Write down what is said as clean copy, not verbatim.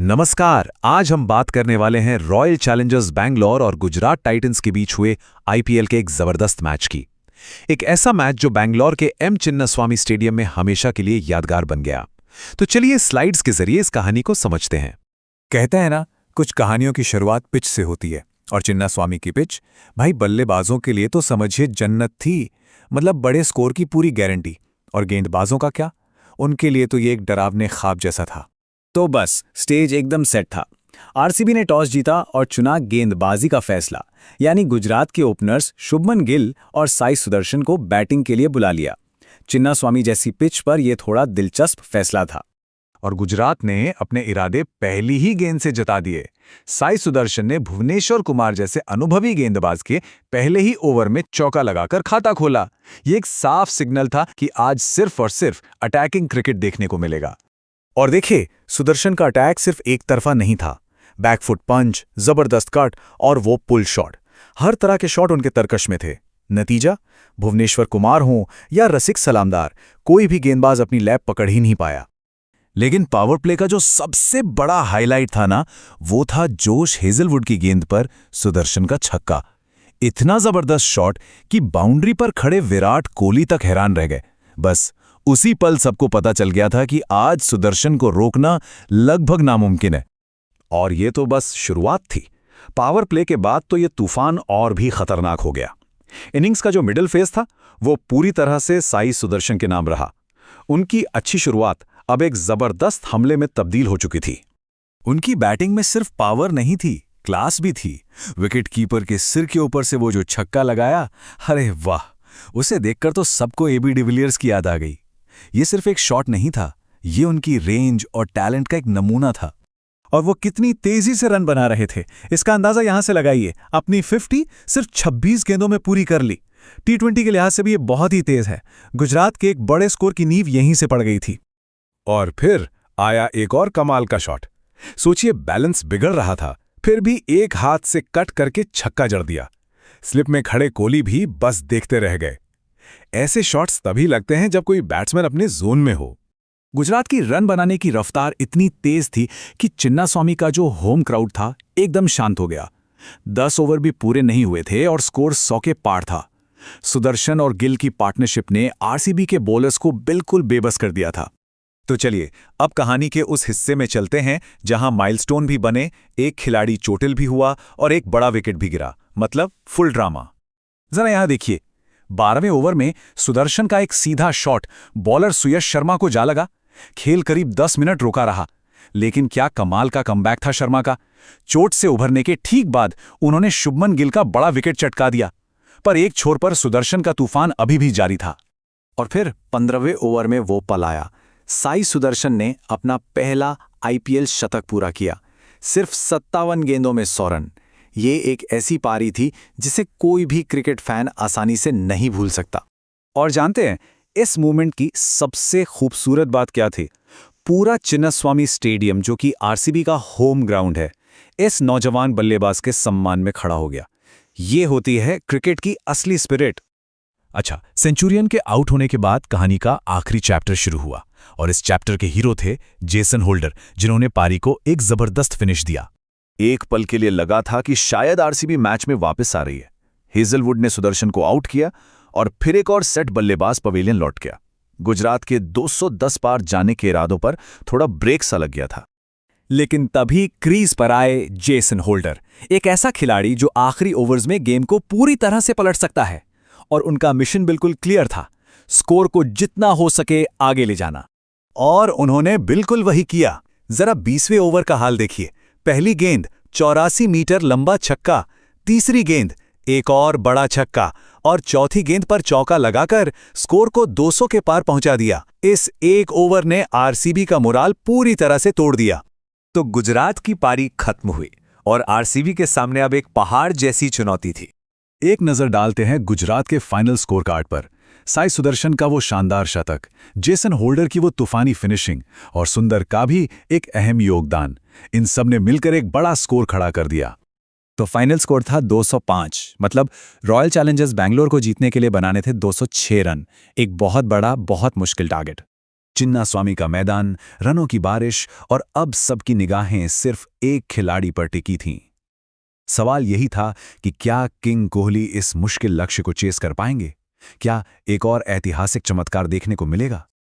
नमस्कार। आज हम बात करने वाले हैं रॉयल चैलेंजर्स बैंगलोर और गुजरात टाइटंस के बीच हुए आईपीएल के एक जबरदस्त मैच की। एक ऐसा मैच जो बैंगलोर के एम चिन्नास्वामी स्टेडियम में हमेशा के लिए यादगार बन गया। तो चलिए स्लाइड्स के जरिए इस कहानी को समझते हैं। कहते हैं ना, कुछ कहानियों की शुरुआत पिच से होती है। और चिन्नास्वामी की पिच भाई बल्लेबाजों के लिए तो समझिए जन्नत थी। मतलब बड़े स्कोर की पूरी गारंटी। और गेंदबाजों का क्या, उनके लिए तो ये एक डरावने ख्वाब जैसा था। तो बस स्टेज एकदम सेट था। आरसीबी ने टॉस जीता और चुना गेंदबाजी का फैसला। यानी गुजरात के ओपनर्स शुभमन गिल और साई सुदर्शन को बैटिंग के लिए बुला लिया। चिन्नास्वामी जैसी पिच पर यह थोड़ा दिलचस्प फैसला था। और गुजरात ने अपने इरादे पहली ही गेंद से जता दिए। साई सुदर्शन ने भुवनेश्वर कुमार जैसे अनुभवी गेंदबाज के पहले ही ओवर में चौका लगाकर खाता खोला। ये एक साफ सिग्नल था कि आज सिर्फ और सिर्फ अटैकिंग क्रिकेट देखने को मिलेगा। और देखिए, सुदर्शन का अटैक सिर्फ एक तरफा नहीं था। बैकफुट पंच, जबरदस्त कट और वो पुल शॉट, हर तरह के शॉट उनके तरकश में थे। नतीजा, भुवनेश्वर कुमार हों या रसिक सलामदार, कोई भी गेंदबाज अपनी लैप पकड़ ही नहीं पाया। लेकिन पावर प्ले का जो सबसे बड़ा हाईलाइट था ना, वो था जोश हेजलवुड की गेंद पर सुदर्शन का छक्का। इतना जबरदस्त शॉट कि बाउंड्री पर खड़े विराट कोहली तक हैरान रह गए। बस उसी पल सबको पता चल गया था कि आज सुदर्शन को रोकना लगभग नामुमकिन है। और ये तो बस शुरुआत थी। पावर प्ले के बाद तो ये तूफान और भी खतरनाक हो गया। इनिंग्स का जो मिडिल फेज था वो पूरी तरह से साई सुदर्शन के नाम रहा। उनकी अच्छी शुरुआत अब एक जबरदस्त हमले में तब्दील हो चुकी थी। उनकी बैटिंग में सिर्फ पावर नहीं थी, क्लास भी थी। विकेट कीपर के सिर के ऊपर से वो जो छक्का लगाया, अरे वाह, उसे देखकर तो सबको एबी डिविलियर्स की याद आ गई। ये सिर्फ एक शॉट नहीं था, ये उनकी रेंज और टैलेंट का एक नमूना था। और वो कितनी तेजी से रन बना रहे थे, इसका अंदाजा यहां से लगाइए। अपनी 50 सिर्फ 26 गेंदों में पूरी कर ली। टी20 के लिहाज से भी ये बहुत ही तेज है। गुजरात के एक बड़े स्कोर की नींव यहीं से पड़ गई थी। और फिर आया एक और कमाल का शॉट। सोचिए, बैलेंस बिगड़ रहा था, फिर भी एक हाथ से कट करके छक्का जड़ दिया। स्लिप में खड़े कोहली भी बस देखते रह गए। ऐसे शॉट्स तभी लगते हैं जब कोई बैट्समैन अपने जोन में हो। गुजरात की रन बनाने की रफ्तार इतनी तेज थी कि चिन्नास्वामी का जो होम क्राउड था एकदम शांत हो गया। 10 ओवर भी पूरे नहीं हुए थे और स्कोर 100 के पार था। सुदर्शन और गिल की पार्टनरशिप ने आरसीबी के बॉलर्स को बिल्कुल बेबस कर दिया था। तो चलिए अब कहानी के उस हिस्से में चलते हैं जहां माइलस्टोन भी बने, एक खिलाड़ी चोटिल भी हुआ और एक बड़ा विकेट भी गिरा। मतलब फुल ड्रामा। जरा यहां देखिए, 12वें ओवर में सुदर्शन का एक सीधा शॉट बॉलर सुयश शर्मा को जा लगा। खेल करीब 10 मिनट रुका रहा, लेकिन क्या कमाल का कमबैक था शर्मा का। चोट से उभरने के ठीक बाद उन्होंने शुभमन गिल का बड़ा विकेट चटका दिया। पर एक छोर पर सुदर्शन का तूफान अभी भी जारी था। और फिर 15वें ओवर में वो पल आया। साई सुदर्शन ने अपना पहला आईपीएल शतक पूरा किया। सिर्फ 57 गेंदों में 100 रन। ये एक ऐसी पारी थी जिसे कोई भी क्रिकेट फैन आसानी से नहीं भूल सकता। और जानते हैं इस मूवमेंट की सबसे खूबसूरत बात क्या थी? पूरा चिन्नास्वामी स्टेडियम, जो कि आरसीबी का होम ग्राउंड है, इस नौजवान बल्लेबाज के सम्मान में खड़ा हो गया। ये होती है क्रिकेट की असली स्पिरिट। अच्छा, सेंचुरियन के आउट होने के बाद कहानी का आखिरी चैप्टर शुरू हुआ और इस चैप्टर के हीरो थे जेसन होल्डर, जिन्होंने पारी को एक जबरदस्त फिनिश दिया। एक पल के लिए लगा था कि शायद आरसीबी मैच में वापस आ रही है। हेजलवुड ने सुदर्शन को आउट किया और फिर एक और सेट बल्लेबाज पवेलियन लौट गया। गुजरात के 210 पार जाने के इरादों पर थोड़ा ब्रेक सा लग गया था। लेकिन तभी क्रीज पर आए जेसन होल्डर, एक ऐसा खिलाड़ी जो आखिरी ओवर्स में गेम को पूरी तरह से पलट सकता है। और उनका मिशन बिल्कुल क्लियर था, स्कोर को जितना हो सके आगे ले जाना। और उन्होंने बिल्कुल वही किया। जरा 20वें ओवर का हाल देखिए। पहली गेंद 84 मीटर लंबा छक्का, तीसरी गेंद एक और बड़ा छक्का और चौथी गेंद पर चौका लगाकर स्कोर को 200 के पार पहुंचा दिया। इस एक ओवर ने आरसीबी का मोराल पूरी तरह से तोड़ दिया। तो गुजरात की पारी खत्म हुई और आरसीबी के सामने अब एक पहाड़ जैसी चुनौती थी। एक नजर डालते हैं गुजरात के फाइनल स्कोर कार्ड पर। साई सुदर्शन का वो शानदार शतक, जेसन होल्डर की वो तूफानी फिनिशिंग और सुंदर का भी एक अहम योगदान, इन सब ने मिलकर एक बड़ा स्कोर खड़ा कर दिया। तो फाइनल स्कोर था 205। मतलब रॉयल चैलेंजर्स बैंगलोर को जीतने के लिए बनाने थे 206 रन। एक बहुत बड़ा, बहुत मुश्किल टारगेट। चिन्नास्वामी का मैदान, रनों की बारिश और अब सबकी निगाहें सिर्फ एक खिलाड़ी पर टिकी थीं। सवाल यही था कि क्या किंग कोहली इस मुश्किल लक्ष्य को चेस कर पाएंगे? क्या एक और ऐतिहासिक चमत्कार देखने को मिलेगा?